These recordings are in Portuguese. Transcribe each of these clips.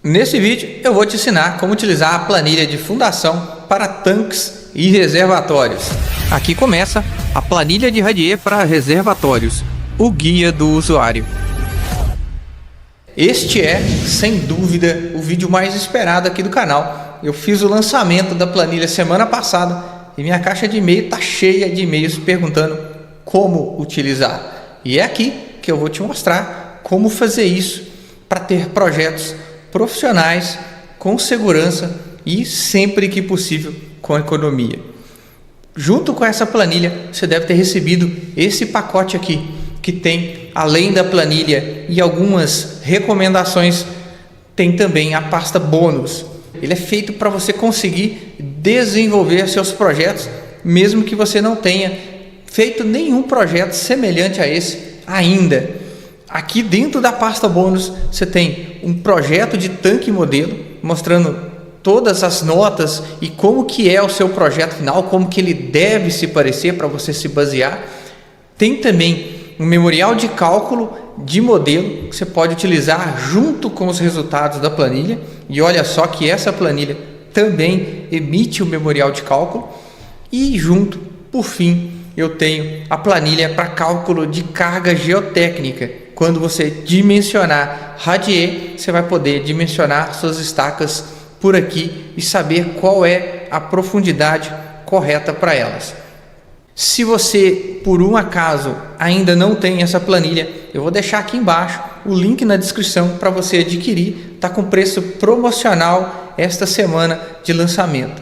Nesse vídeo eu vou te ensinar como utilizar a planilha de fundação para tanques e reservatórios. Aqui começa a planilha de Radier para reservatórios, o guia do usuário. Este é, sem dúvida, o vídeo mais esperado aqui do canal. Eu fiz o lançamento da planilha semana passada e minha caixa de e-mail está cheia de e-mails perguntando como utilizar. E é aqui que eu vou te mostrar como fazer isso para ter projetos profissionais, com segurança e sempre que possível com economia. Junto com essa planilha, você deve ter recebido esse pacote aqui, que tem, além da planilha e algumas recomendações, tem também a pasta bônus. Ele é feito para você conseguir desenvolver seus projetos, mesmo que você não tenha feito nenhum projeto semelhante a esse ainda. Aqui dentro da pasta bônus você tem um projeto de tanque modelo, mostrando todas as notas e como que é o seu projeto final, como que ele deve se parecer para você se basear. Tem também um memorial de cálculo de modelo que você pode utilizar junto com os resultados da planilha. E olha só que essa planilha também emite o memorial de cálculo. E junto, por fim, eu tenho a planilha para cálculo de carga geotécnica. Quando você dimensionar Radier, você vai poder dimensionar suas estacas por aqui e saber qual é a profundidade correta para elas. Se você, por um acaso, ainda não tem essa planilha, eu vou deixar aqui embaixo o link na descrição para você adquirir. Está com preço promocional esta semana de lançamento.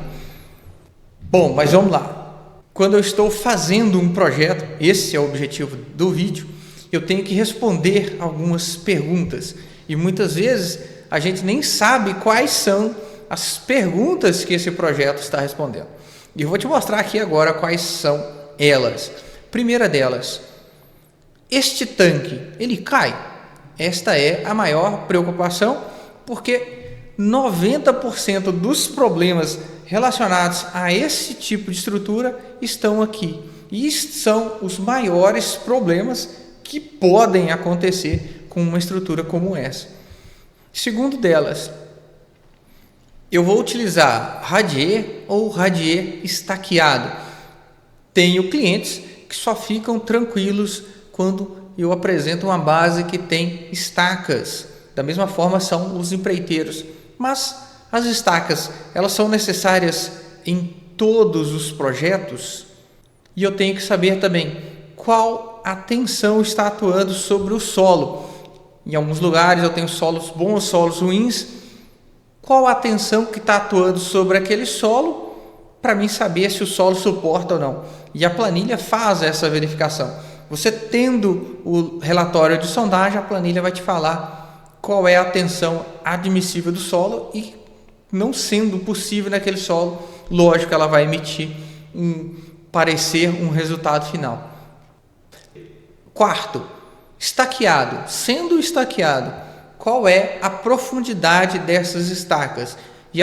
Bom, mas vamos lá. Quando eu estou fazendo um projeto, esse é o objetivo do vídeo, eu tenho que responder algumas perguntas. E muitas vezes a gente nem sabe quais são as perguntas que esse projeto está respondendo. E eu vou te mostrar aqui agora quais são elas. Primeira delas, este tanque, ele cai? Esta é a maior preocupação, porque 90% dos problemas relacionados a esse tipo de estrutura estão aqui. E são os maiores problemas que podem acontecer com uma estrutura como essa. Segundo delas, eu vou utilizar Radier ou Radier estaqueado. Tenho clientes que só ficam tranquilos quando eu apresento uma base que tem estacas. Da mesma forma são os empreiteiros. Mas as estacas, elas são necessárias em todos os projetos? E eu tenho que saber também qual a tensão está atuando sobre o solo. Em alguns lugares eu tenho solos bons, solos ruins. Qual a tensão que está atuando sobre aquele solo para mim saber se o solo suporta ou não? E a planilha faz essa verificação. Você tendo o relatório de sondagem, a planilha vai te falar qual é a tensão admissível do solo e, não sendo possível naquele solo, lógico, ela vai emitir um parecer, um resultado final. Quarto, estaqueado. Sendo estaqueado, qual é a profundidade dessas estacas? E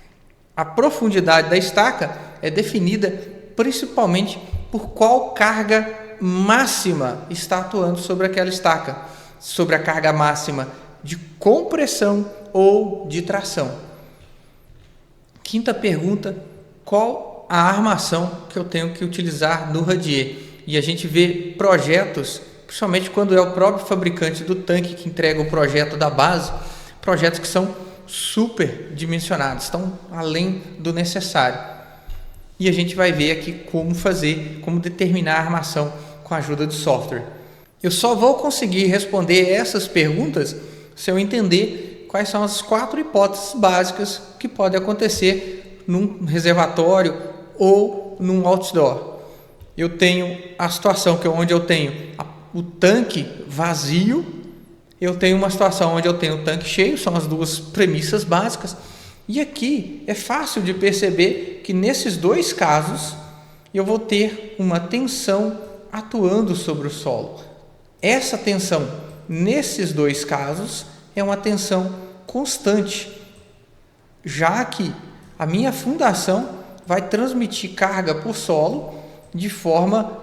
a profundidade da estaca é definida principalmente por qual carga máxima está atuando sobre aquela estaca, sobre a carga máxima de compressão ou de tração. Quinta pergunta, qual a armação que eu tenho que utilizar no Radier? E a gente vê projetos, principalmente quando é o próprio fabricante do tanque que entrega o projeto da base, projetos que são super dimensionados, estão além do necessário. E a gente vai ver aqui como fazer, como determinar a armação com a ajuda do software. Eu só vou conseguir responder essas perguntas se eu entender quais são as 4 hipóteses básicas que podem acontecer num reservatório ou num outdoor. Eu tenho a situação onde eu tenho o tanque vazio, eu tenho uma situação onde eu tenho o tanque cheio, são as duas premissas básicas. E aqui é fácil de perceber que nesses dois casos eu vou ter uma tensão atuando sobre o solo. Essa tensão nesses dois casos é uma tensão constante, já que a minha fundação vai transmitir carga por solo de forma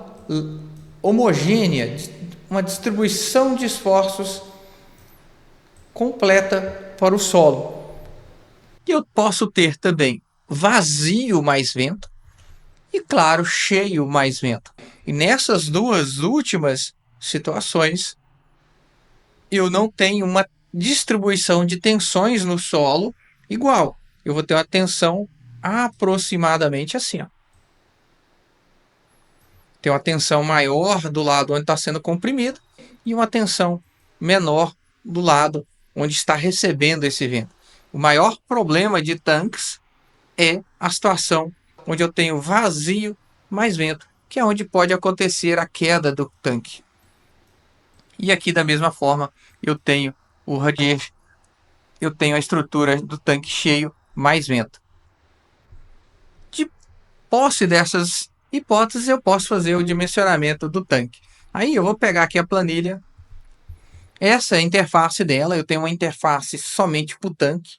homogênea, uma distribuição de esforços completa para o solo. E eu posso ter também vazio mais vento e, claro, cheio mais vento. E nessas duas últimas situações, eu não tenho uma distribuição de tensões no solo igual. Eu vou ter uma tensão aproximadamente assim, ó. Tem uma tensão maior do lado onde está sendo comprimido e uma tensão menor do lado onde está recebendo esse vento. O maior problema de tanques é a situação onde eu tenho vazio mais vento, que é onde pode acontecer a queda do tanque. E aqui da mesma forma eu tenho o radiante, eu tenho a estrutura do tanque cheio mais vento. De posse dessas hipóteses, eu posso fazer o dimensionamento do tanque. Aí eu vou pegar aqui a planilha. Essa é a interface dela. Eu tenho uma interface somente para o tanque.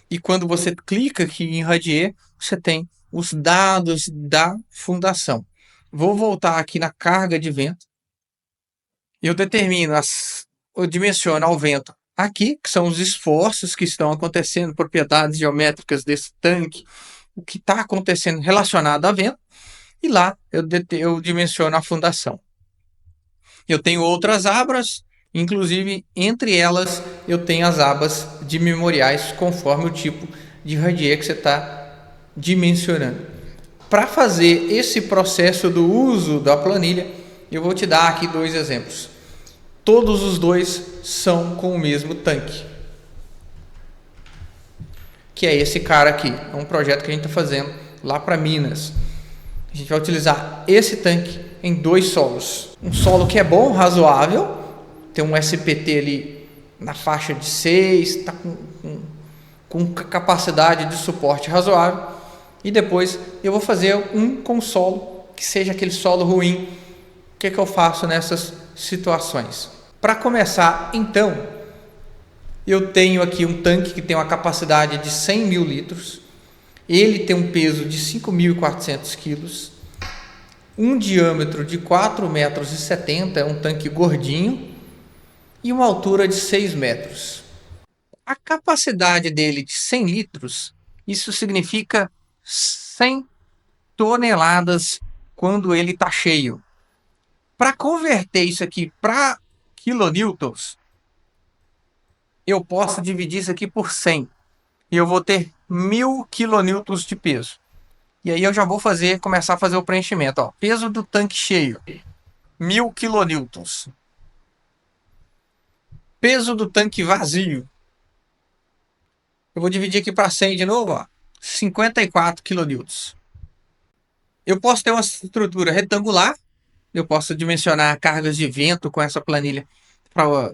E quando você clica aqui em Radier, você tem os dados da fundação. Vou voltar aqui na carga de vento. Eu determino, eu dimensiono ao vento aqui, que são os esforços que estão acontecendo, propriedades geométricas desse tanque, o que está acontecendo relacionado a vento. E lá eu dimensiono a fundação. Eu tenho outras abas, inclusive entre elas eu tenho as abas de memoriais conforme o tipo de radier que você está dimensionando. Para fazer esse processo do uso da planilha, eu vou te dar aqui dois exemplos. Todos os dois são com o mesmo tanque, que é esse cara aqui. É um projeto que a gente está fazendo lá para Minas. A gente vai utilizar esse tanque em dois solos. Um solo que é bom, razoável, tem um SPT ali na faixa de 6, está com capacidade de suporte razoável. E depois eu vou fazer um com solo que seja aquele solo ruim. O que eu faço nessas situações? Para começar, então, eu tenho aqui um tanque que tem uma capacidade de 100 mil litros. Ele tem um peso de 5.400 quilos, um diâmetro de 4,70 metros, é um tanque gordinho, e uma altura de 6 metros. A capacidade dele de 100 litros, isso significa 100 toneladas quando ele está cheio. Para converter isso aqui para quilonewtons, eu posso dividir isso aqui por 100. E eu vou ter 1.000 quilonewtons de peso. E aí eu já vou começar a fazer o preenchimento. Ó. Peso do tanque cheio, 1.000 quilonewtons. Peso do tanque vazio. Eu vou dividir aqui para 100 de novo. Ó. 54 quilonewtons. Eu posso ter uma estrutura retangular. Eu posso dimensionar cargas de vento com essa planilha para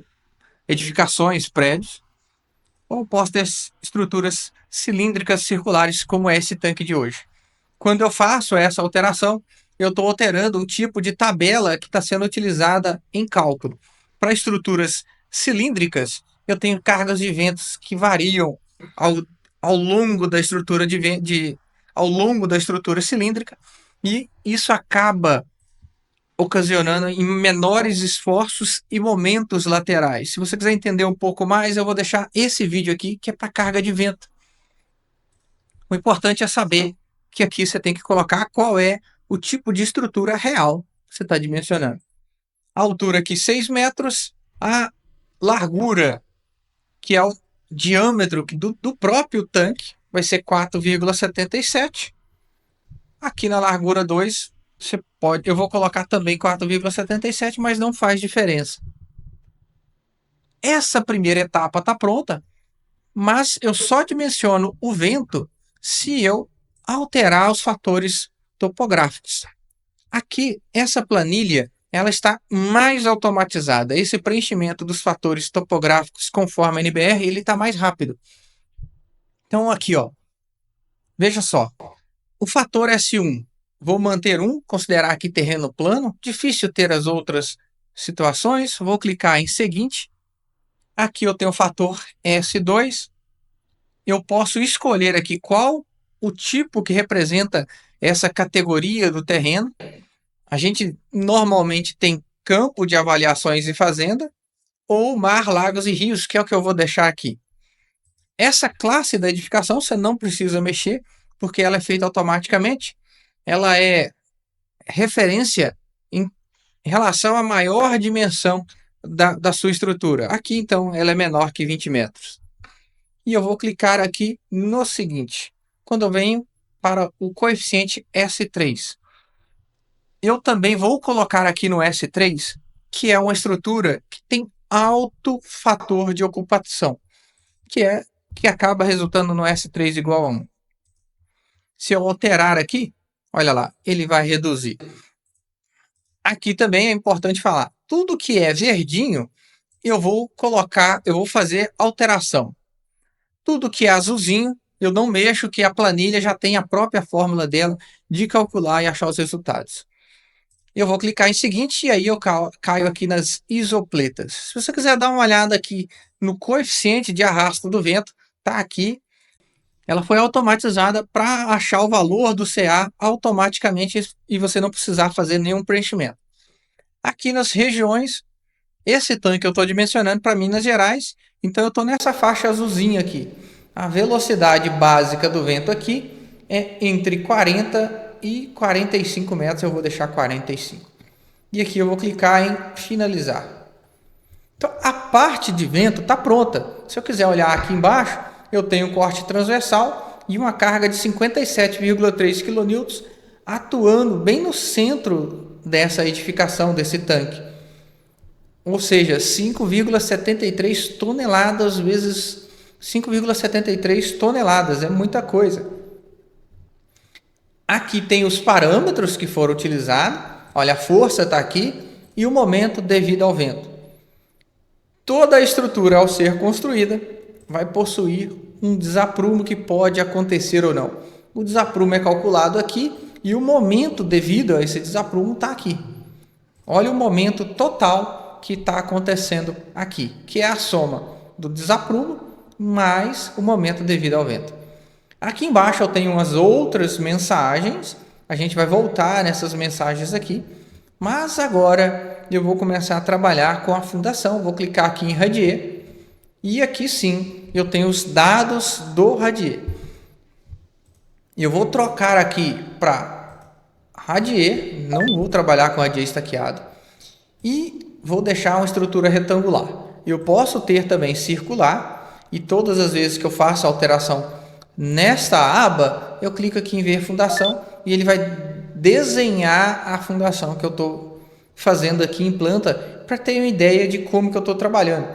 edificações, prédios. Ou posso ter estruturas cilíndricas circulares, como é esse tanque de hoje. Quando eu faço essa alteração, eu estou alterando o tipo de tabela que está sendo utilizada em cálculo. Para estruturas cilíndricas, eu tenho cargas de ventos que variam ao longo da estrutura ao longo da estrutura cilíndrica, e isso acaba ocasionando em menores esforços e momentos laterais. Se você quiser entender um pouco mais, eu vou deixar esse vídeo aqui, que é para carga de vento. O importante é saber que aqui você tem que colocar qual é o tipo de estrutura real que você está dimensionando. A altura aqui 6 metros, a largura, que é o diâmetro do próprio tanque, vai ser 4,77. Aqui na largura 2, eu vou colocar também 4,77, mas não faz diferença. Essa primeira etapa está pronta, mas eu só dimensiono o vento se eu alterar os fatores topográficos. Aqui, essa planilha, ela está mais automatizada. Esse preenchimento dos fatores topográficos conforme a NBR, ele está mais rápido. Então aqui, ó, veja só, o fator S1, vou manter 1, considerar aqui terreno plano, difícil ter as outras situações, vou clicar em seguinte, aqui eu tenho o fator S2, eu posso escolher aqui qual o tipo que representa essa categoria do terreno. A gente normalmente tem campo de avaliações e fazenda, ou mar, lagos e rios, que é o que eu vou deixar aqui. Essa classe da edificação você não precisa mexer, porque ela é feita automaticamente. Ela é referência em relação à maior dimensão da sua estrutura. Aqui, então, ela é menor que 20 metros. E eu vou clicar aqui no seguinte. Quando eu venho para o coeficiente S3, eu também vou colocar aqui no S3, que é uma estrutura que tem alto fator de ocupação, que acaba resultando no S3 igual a 1. Se eu alterar aqui, olha lá, ele vai reduzir. Aqui também é importante falar, tudo que é verdinho, eu vou fazer alteração. Tudo que é azulzinho, eu não mexo, que a planilha já tem a própria fórmula dela de calcular e achar os resultados. Eu vou clicar em seguinte e aí eu caio aqui nas isopletas. Se você quiser dar uma olhada aqui no coeficiente de arrasto do vento, tá aqui. Ela foi automatizada para achar o valor do CA automaticamente e você não precisar fazer nenhum preenchimento. Aqui nas regiões, esse tanque eu estou dimensionando para Minas Gerais, então eu estou nessa faixa azulzinha aqui. A velocidade básica do vento aqui é entre 40 e 45 metros, eu vou deixar 45. E aqui eu vou clicar em finalizar. Então a parte de vento está pronta. Se eu quiser olhar aqui embaixo, eu tenho um corte transversal e uma carga de 57,3 kN atuando bem no centro dessa edificação, desse tanque. Ou seja, 5,73 toneladas vezes 5,73 toneladas, é muita coisa. Aqui tem os parâmetros que foram utilizados, olha, a força está aqui e o momento devido ao vento. Toda a estrutura, ao ser construída, vai possuir um desaprumo que pode acontecer ou não. O desaprumo é calculado aqui e o momento devido a esse desaprumo está aqui. Olha o momento total que está acontecendo aqui, que é a soma do desaprumo mais o momento devido ao vento. Aqui embaixo eu tenho umas outras mensagens, a gente vai voltar nessas mensagens aqui, mas agora eu vou começar a trabalhar com a fundação. Vou clicar aqui em Radier e aqui sim eu tenho os dados do Radier. Eu vou trocar aqui para Radier, não vou trabalhar com Radier estaqueado e vou deixar uma estrutura retangular. Eu posso ter também circular e todas as vezes que eu faço alteração nesta aba, eu clico aqui em ver fundação e ele vai desenhar a fundação que eu estou fazendo aqui em planta para ter uma ideia de como que eu estou trabalhando.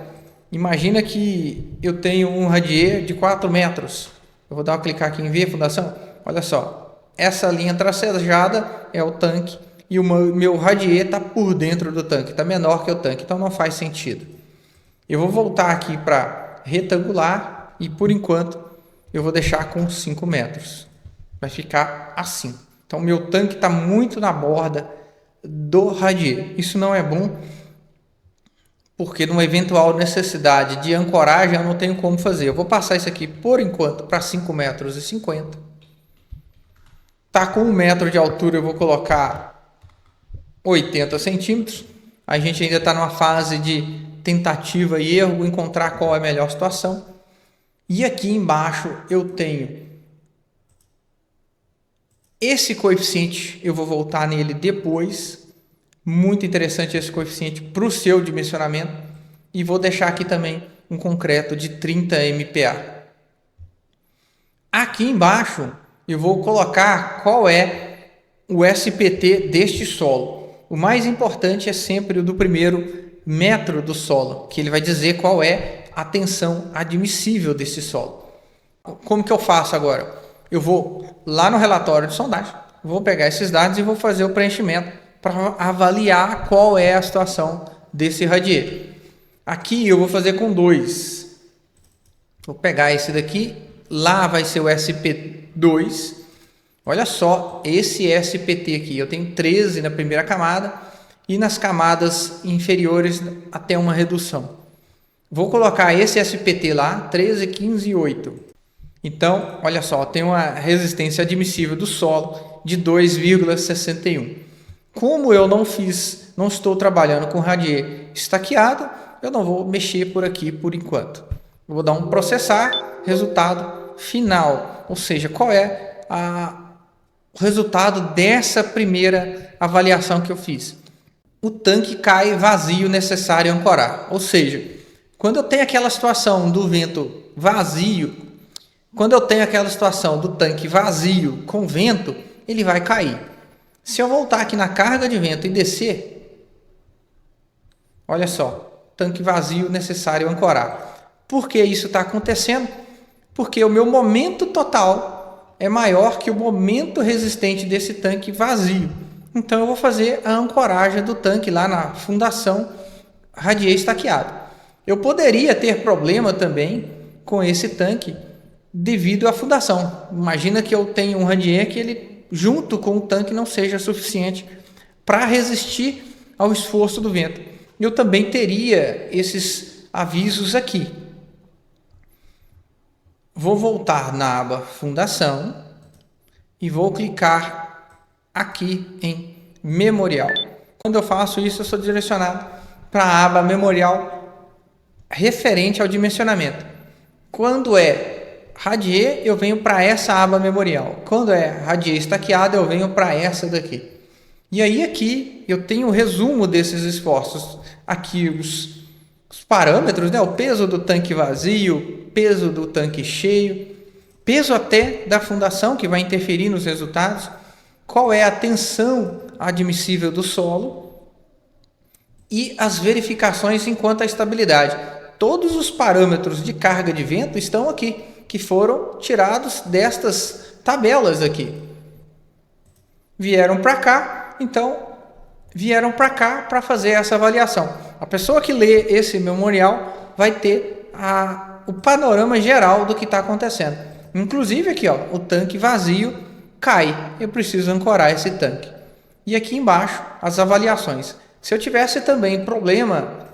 Imagina que eu tenho um radier de 4 metros. Eu vou dar uma clicar aqui em ver fundação. Olha só, essa linha tracejada é o tanque e o meu radier está por dentro do tanque, está menor que o tanque, então não faz sentido. Eu vou voltar aqui para retangular e por enquanto eu vou deixar com 5 metros. Vai ficar assim. Então, meu tanque está muito na borda do radier. Isso não é bom, porque numa eventual necessidade de ancoragem eu não tenho como fazer. Eu vou passar isso aqui, por enquanto, para 5,50 metros. Está com 1 metro de altura, eu vou colocar 80 centímetros. A gente ainda está numa fase de tentativa e erro, encontrar qual é a melhor situação. E aqui embaixo eu tenho esse coeficiente, eu vou voltar nele depois. Muito interessante esse coeficiente para o seu dimensionamento. E vou deixar aqui também um concreto de 30 MPa. Aqui embaixo eu vou colocar qual é o SPT deste solo. O mais importante é sempre o do primeiro metro do solo, que ele vai dizer qual é a tensão admissível desse solo. Como que eu faço agora? Eu vou lá no relatório de sondagem, vou pegar esses dados e vou fazer o preenchimento para avaliar qual é a situação desse radier. Aqui eu vou fazer com 2. Vou pegar esse daqui, lá vai ser o SP2. Olha só, esse SPT aqui, eu tenho 13 na primeira camada e nas camadas inferiores até uma redução. Vou colocar esse SPT lá, 13, 15 e 8. Então, olha só, tem uma resistência admissível do solo de 2,61. Como eu não estou trabalhando com radier estaqueado, eu não vou mexer por aqui por enquanto. Eu vou dar um processar, resultado final. Ou seja, qual é o resultado dessa primeira avaliação que eu fiz? O tanque cai vazio, necessário ancorar. Ou seja, quando eu tenho aquela situação do vento vazio, quando eu tenho aquela situação do tanque vazio com vento, ele vai cair. Se eu voltar aqui na carga de vento e descer, olha só, tanque vazio, necessário ancorar. Por que isso está acontecendo? Porque o meu momento total é maior que o momento resistente desse tanque vazio. Então eu vou fazer a ancoragem do tanque lá na fundação radier estaqueado. Eu poderia ter problema também com esse tanque devido à fundação. Imagina que eu tenho um radier que ele junto com o tanque não seja suficiente para resistir ao esforço do vento. Eu também teria esses avisos aqui. Vou voltar na aba fundação e vou clicar aqui em memorial. Quando eu faço isso, eu sou direcionado para a aba memorial referente ao dimensionamento. Quando é radier, eu venho para essa aba memorial. Quando é radier estaqueado, eu venho para essa daqui. E aí aqui eu tenho o resumo desses esforços. Aqui os parâmetros, né? O peso do tanque vazio, peso do tanque cheio, peso até da fundação que vai interferir nos resultados, qual é a tensão admissível do solo e as verificações enquanto à estabilidade. Todos os parâmetros de carga de vento estão aqui, que foram tirados destas tabelas aqui. Vieram para cá, então vieram para cá para fazer essa avaliação. A pessoa que lê esse memorial vai ter o panorama geral do que está acontecendo. Inclusive aqui, ó, o tanque vazio cai. Eu preciso ancorar esse tanque. E aqui embaixo as avaliações. Se eu tivesse também problema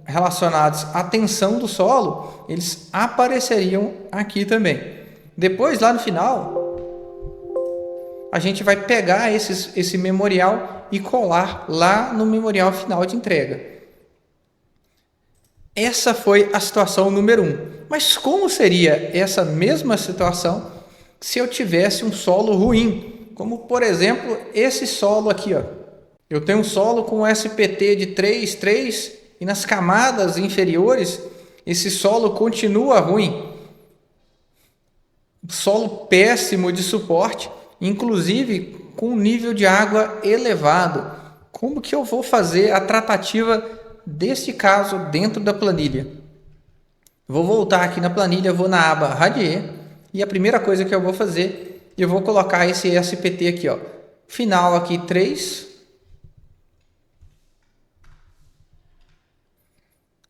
relacionados à tensão do solo, eles apareceriam aqui também. Depois, lá no final, a gente vai pegar esse memorial e colar lá no memorial final de entrega. Essa foi a situação número 1. Mas como seria essa mesma situação se eu tivesse um solo ruim? Como, por exemplo, esse solo aqui, ó. Eu tenho um solo com SPT de 3,3 e nas camadas inferiores esse solo continua ruim. Solo péssimo de suporte, inclusive com nível de água elevado. Como que eu vou fazer a tratativa desse caso dentro da planilha? Vou voltar aqui na planilha, vou na aba Radier e a primeira coisa que eu vou fazer, eu vou colocar esse SPT aqui, ó. Final aqui 3.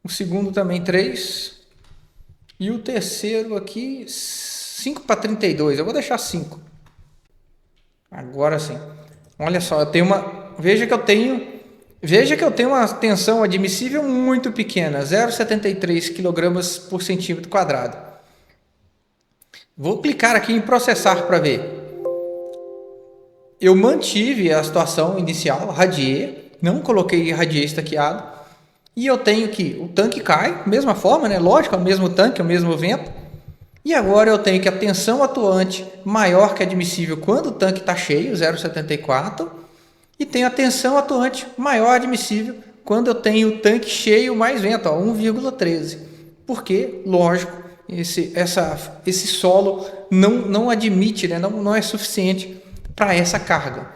O segundo também 3. E o terceiro aqui 5 para 32. Eu vou deixar 5. Agora sim. Olha só, eu tenho uma... Veja que eu tenho uma tensão admissível muito pequena, 0,73 kg por centímetro quadrado. Vou clicar aqui em processar para ver. Eu mantive a situação inicial, radier, não coloquei radier estaqueado. E eu tenho que o tanque cai, mesma forma, né? Lógico, é o mesmo tanque, é o mesmo vento. E agora eu tenho que a tensão atuante maior que admissível quando o tanque está cheio, 0,74. E tenho a tensão atuante maior admissível quando eu tenho o tanque cheio mais vento, 1,13. Porque, lógico, esse solo não admite, né? não é suficiente para essa carga.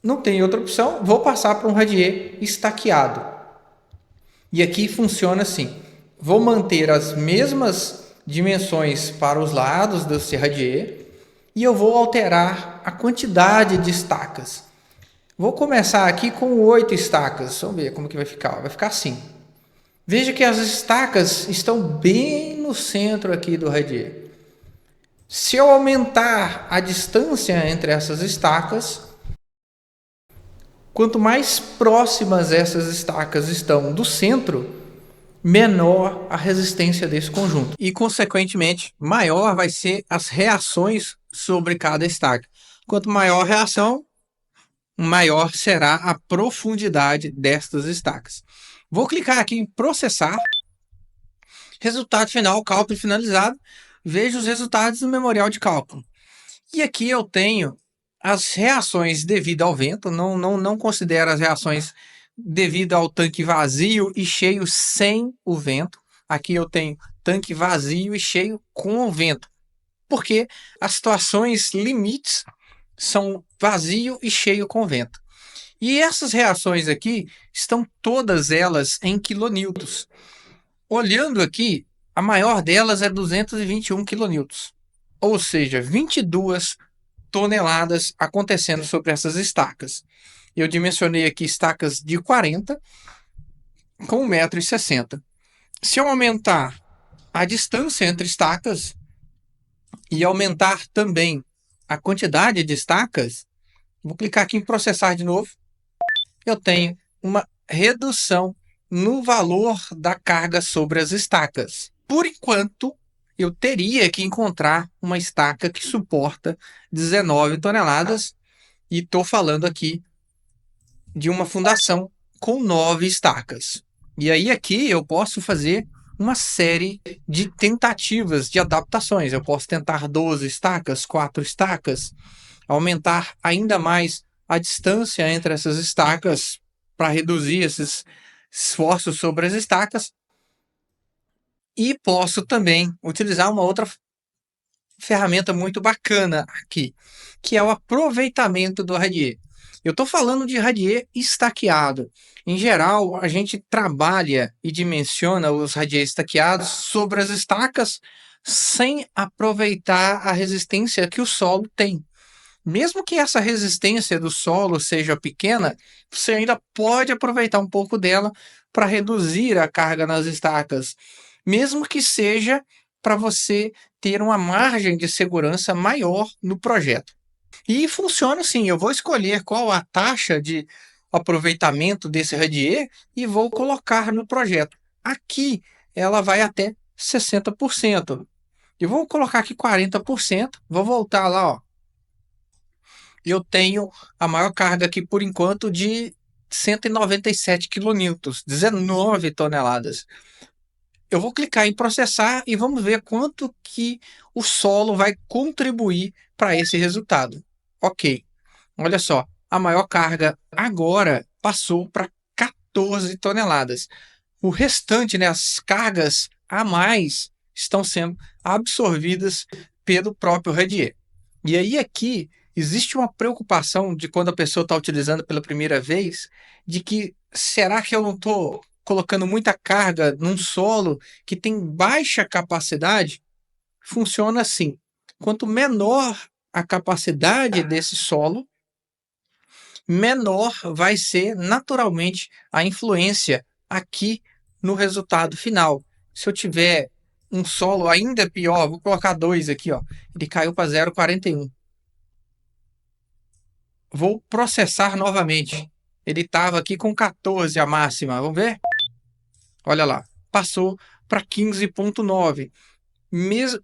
Não tem outra opção, vou passar para um radier estaqueado. E aqui funciona assim, vou manter as mesmas dimensões para os lados desse radier e eu vou alterar a quantidade de estacas. Vou começar aqui com 8 estacas, vamos ver como que vai ficar, vai ficar assim. Veja que as estacas estão bem no centro aqui do radier. Se eu aumentar a distância entre essas estacas, quanto mais próximas essas estacas estão do centro, menor a resistência desse conjunto. E, consequentemente, maior vai ser as reações sobre cada estaca. Quanto maior a reação, maior será a profundidade destas estacas. Vou clicar aqui em processar Resultado final, cálculo finalizado. Veja os resultados do memorial de cálculo. E aqui eu tenho as reações devido ao vento, não considero as reações devido ao tanque vazio e cheio sem o vento. Aqui eu tenho tanque vazio e cheio com o vento, porque as situações limites são vazio e cheio com vento. E essas reações aqui estão todas elas em quilonewtons. Olhando aqui, a maior delas é 221 quilonewtons, ou seja, 22 toneladas acontecendo sobre essas estacas. Eu dimensionei aqui estacas de 40 com 1,60 m. Se eu aumentar a distância entre estacas e aumentar também a quantidade de estacas, vou clicar aqui em processar de novo, eu tenho uma redução no valor da carga sobre as estacas. Por enquanto, eu teria que encontrar uma estaca que suporta 19 toneladas e estou falando aqui de uma fundação com 9 estacas. E aí aqui eu posso fazer uma série de tentativas de adaptações. Eu posso tentar 12 estacas, 4 estacas, aumentar ainda mais a distância entre essas estacas para reduzir esses esforços sobre as estacas. E posso também utilizar uma outra ferramenta muito bacana aqui, que é o aproveitamento do radier. Eu estou falando de radier estaqueado. Em geral, a gente trabalha e dimensiona os radier estaqueados sobre as estacas sem aproveitar a resistência que o solo tem. Mesmo que essa resistência do solo seja pequena, você ainda pode aproveitar um pouco dela para reduzir a carga nas estacas, mesmo que seja para você ter uma margem de segurança maior no projeto. E funciona assim, eu vou escolher qual a taxa de aproveitamento desse radier e vou colocar no projeto. Aqui ela vai até 60%. Eu vou colocar aqui 40%, vou voltar lá, ó. Eu tenho a maior carga aqui por enquanto de 197 quilonewtons, 19 toneladas. Eu vou clicar em processar e vamos ver quanto que o solo vai contribuir para esse resultado. Ok, olha só, a maior carga agora passou para 14 toneladas. O restante, né, as cargas a mais, estão sendo absorvidas pelo próprio radier. E aí aqui existe uma preocupação de quando a pessoa está utilizando pela primeira vez, de que será que eu não estou colocando muita carga num solo que tem baixa capacidade? Funciona assim: quanto menor a capacidade desse solo, menor vai ser naturalmente a influência aqui no resultado final. Se eu tiver um solo ainda pior, vou colocar 2 aqui, ó, ele caiu para 0,41. Vou processar novamente. Ele estava aqui com 14 a máxima. Vamos ver? Olha lá. Passou para 15,9.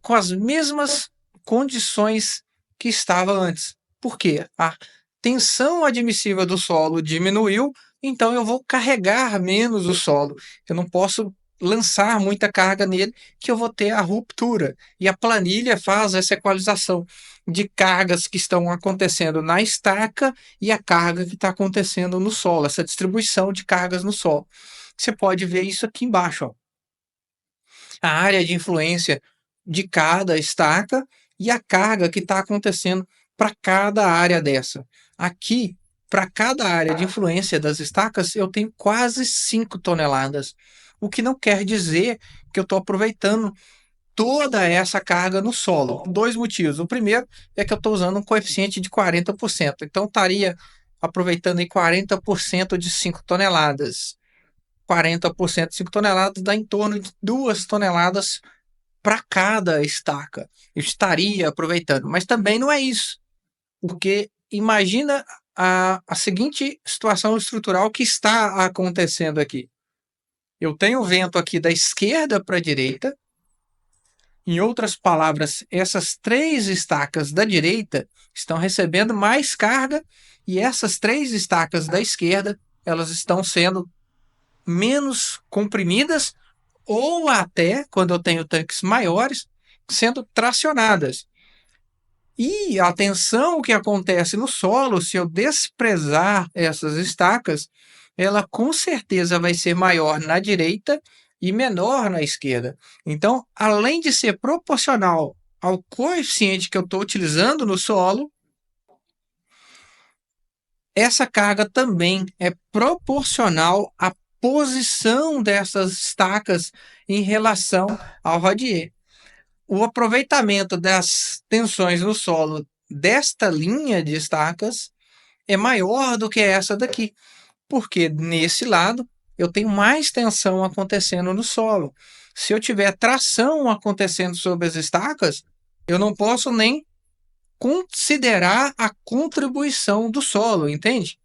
Com as mesmas condições que estava antes. Por quê? A tensão admissível do solo diminuiu, então eu vou carregar menos o solo. Eu não posso lançar muita carga nele, que eu vou ter a ruptura. E a planilha faz essa equalização de cargas que estão acontecendo na estaca e a carga que está acontecendo no solo, essa distribuição de cargas no solo. Você pode ver isso aqui embaixo, ó. A área de influência de cada estaca e a carga que está acontecendo para cada área dessa. Aqui, para cada área de influência das estacas, eu tenho quase 5 toneladas, o que não quer dizer que eu estou aproveitando toda essa carga no solo. Dois motivos. O primeiro é que eu estou usando um coeficiente de 40%, então estaria aproveitando aí 40% de 5 toneladas. 40% de 5 toneladas dá em torno de 2 toneladas para cada estaca. Eu estaria aproveitando, mas também não é isso, porque imagina a seguinte situação estrutural que está acontecendo aqui. Eu tenho vento aqui da esquerda para a direita. Em outras palavras, essas 3 estacas da direita estão recebendo mais carga e essas 3 estacas da esquerda, elas estão sendo menos comprimidas ou até, quando eu tenho tanques maiores, sendo tracionadas. E a tensão que acontece no solo, se eu desprezar essas estacas, ela com certeza vai ser maior na direita e menor na esquerda. Então, além de ser proporcional ao coeficiente que eu estou utilizando no solo, essa carga também é proporcional à posição dessas estacas em relação ao radier. O aproveitamento das tensões no solo desta linha de estacas é maior do que essa daqui, porque nesse lado eu tenho mais tensão acontecendo no solo. Se eu tiver tração acontecendo sobre as estacas, eu não posso nem considerar a contribuição do solo, entende?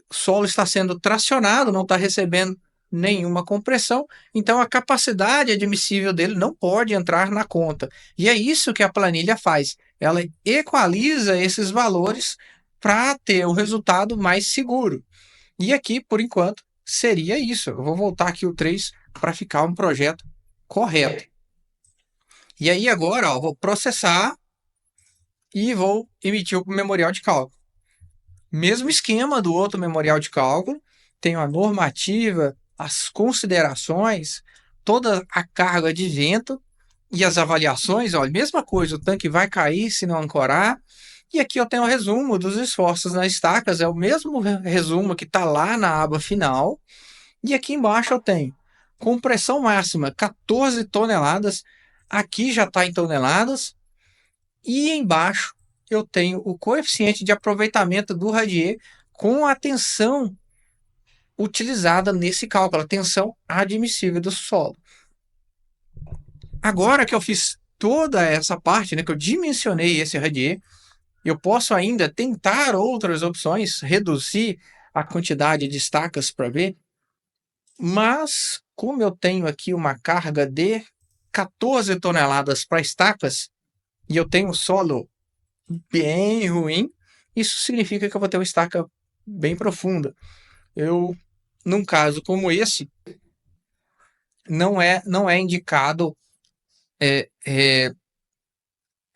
O solo está sendo tracionado, não está recebendo nenhuma compressão, então a capacidade admissível dele não pode entrar na conta. E é isso que a planilha faz. Ela equaliza esses valores para ter o resultado mais seguro. E aqui, por enquanto, seria isso. Eu vou voltar aqui o 3 para ficar um projeto correto. E aí agora, ó, vou processar e vou emitir o memorial de cálculo. Mesmo esquema do outro memorial de cálculo, tenho a normativa, as considerações, toda a carga de vento e as avaliações. Olha, mesma coisa, o tanque vai cair se não ancorar. E aqui eu tenho o resumo dos esforços nas estacas, é o mesmo resumo que está lá na aba final. E aqui embaixo eu tenho compressão máxima 14 toneladas, aqui já está em toneladas. E embaixo eu tenho o coeficiente de aproveitamento do radier com a tensão utilizada nesse cálculo, a tensão admissível do solo. Agora que eu fiz toda essa parte, né, que eu dimensionei esse radier, eu posso ainda tentar outras opções, reduzir a quantidade de estacas para ver, mas como eu tenho aqui uma carga de 14 toneladas para estacas e eu tenho um solo bem ruim, isso significa que eu vou ter uma estaca bem profunda. Eu, num caso como esse, não é indicado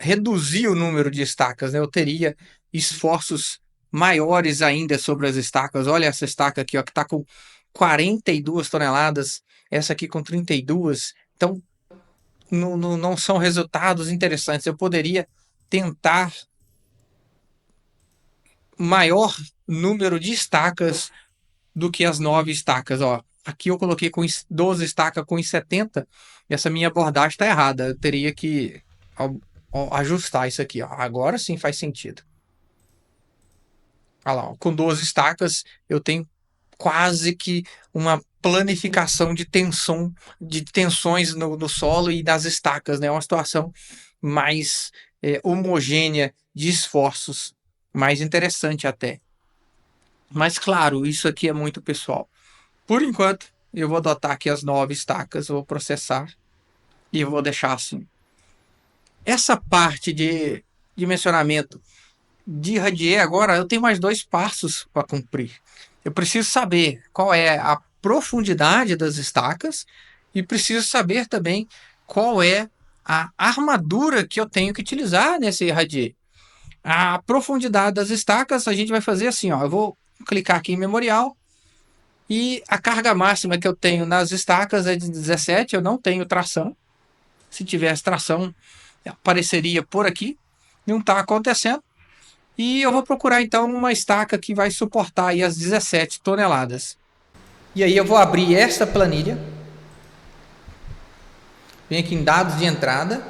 reduzir o número de estacas, né? Eu teria esforços maiores ainda sobre as estacas. Olha essa estaca aqui, ó, que está com 42 toneladas, essa aqui com 32. Então, não são resultados interessantes. Eu poderia tentar maior número de estacas do que as 9 estacas. Ó, aqui eu coloquei com 12 estacas com 70. Essa minha abordagem está errada. Eu teria que ajustar isso aqui. Ó. Agora sim faz sentido. Olha lá, ó, com 12 estacas eu tenho quase que uma planificação de tensões no solo e das estacas, né? Uma situação mais homogênea de esforços, mais interessante até. Mas claro, isso aqui é muito pessoal. Por enquanto, eu vou adotar aqui as 9 estacas, vou processar e vou deixar assim. Essa parte de dimensionamento de radier, agora eu tenho mais 2 passos para cumprir. Eu preciso saber qual é a profundidade das estacas e preciso saber também qual é a armadura que eu tenho que utilizar nesse radier. A profundidade das estacas a gente vai fazer assim, ó, eu vou clicar aqui em memorial e a carga máxima que eu tenho nas estacas é de 17, eu não tenho tração. Se tivesse tração, apareceria por aqui, não está acontecendo. E eu vou procurar então uma estaca que vai suportar aí as 17 toneladas. E aí eu vou abrir essa planilha. Vem aqui em dados de entrada.